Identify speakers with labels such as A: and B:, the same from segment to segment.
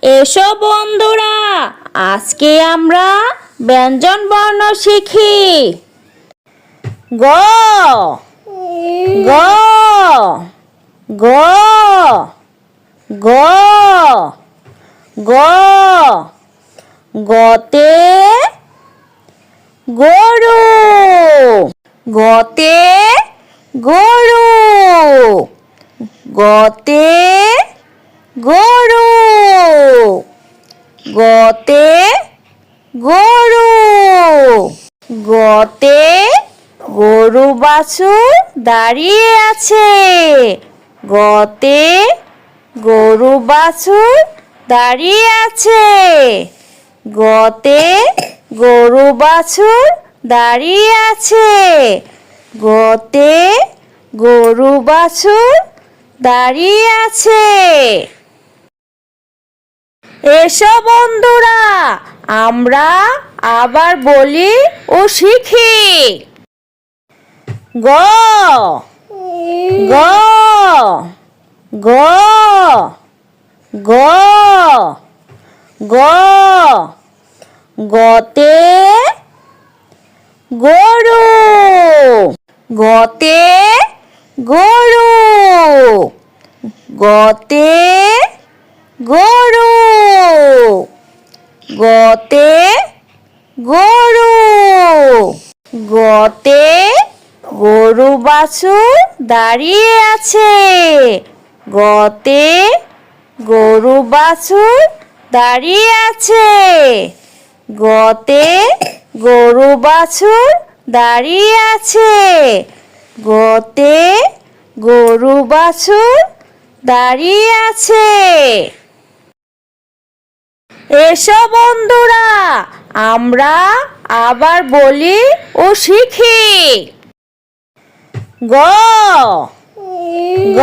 A: এসো বন্ধুরা, আজকে আমরা ব্যঞ্জন বর্ণ শিখি। গ গ গ গ গ গতে গরু, গতে গরু, গতে গরু, গতে গরু, গতে গরু বাছুর দাঁড়িয়ে আছে। গতে গরু বাছুর দাঁড়িয়ে আছে। গতে গরু বাছুর দাঁড়িয়ে আছে। গতে গরু বাছুর দাঁড়িয়ে আছে। এসো বন্ধুরা, আমরা আবার বলি ও শিখি। গ গ গ গ গ গতে গরু, গতে গরু, গতে গরু, গতে গরু, গতে গরু বাছুর দাঁড়িয়ে আছে। গতে গরু বাছুর দাঁড়িয়ে আছে। গতে গরু বাছুর দাঁড়িয়ে আছে। গতে গরু বাছুর দাঁড়িয়ে আছে। এসো বন্ধুরা, আমরা আবার বলি ও শিখি। গ গ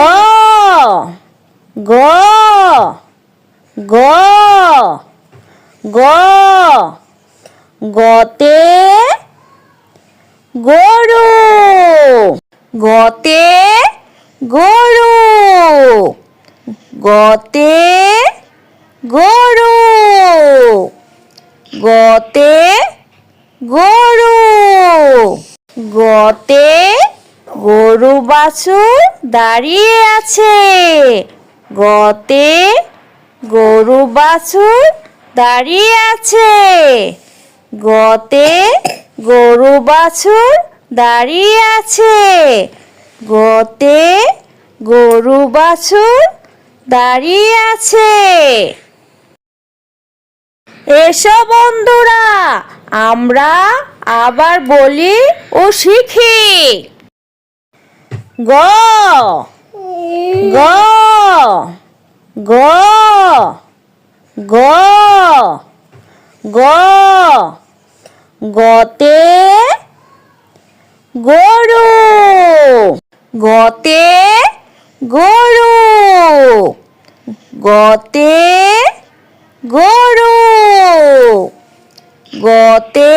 A: গ গ গ গতে গরু, গতে গরু, গতে গরু, গতে গরু, গতে গরু বাছুর দাঁড়িয়ে আছে। গতে গরু বাছুর দাঁড়িয়ে আছে। গতে গরু বাছুর দাঁড়িয়ে আছে। গতে গরু বাছুর দাঁড়িয়ে আছে। এসো বন্ধুরা, আমরা আবার বলি ও শিখি। গ গ গ গ গ গতে গরু, গতে গরু, গতে গরু, গতে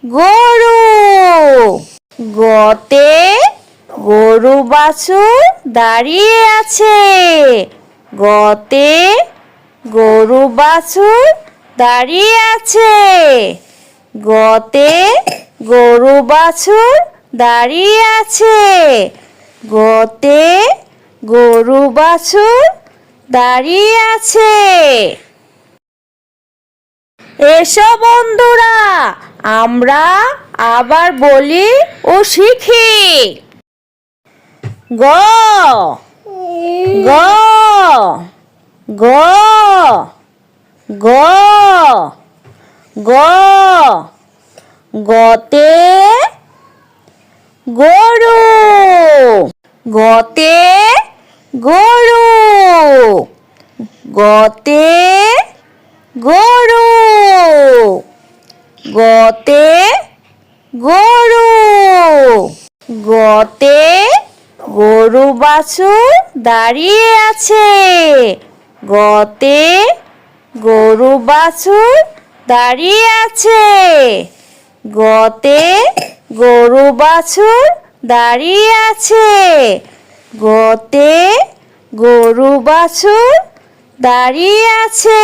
A: গরু, গতে গরু বাছুর দাঁড়িয়ে আছে। গতে গরু বাছুর দাঁড়িয়ে আছে। গতে গরু বাছুর দাঁড়িয়ে আছে। গতে গরু বাছুর দাঁড়িয়ে আছে। এসো বন্ধুরা, আমরা আবার বলি ও শিখি। গ গ গ গ গ গতে গরু, গতে গরু, গতে গরু, গতে গরু, গতে গরু বাছুর দাঁড়িয়ে আছে। গতে গরু বাছুর দাঁড়িয়ে আছে। গতে গরু বাছুর দাঁড়িয়ে আছে। গতে গরু বাছুর দাঁড়িয়ে আছে।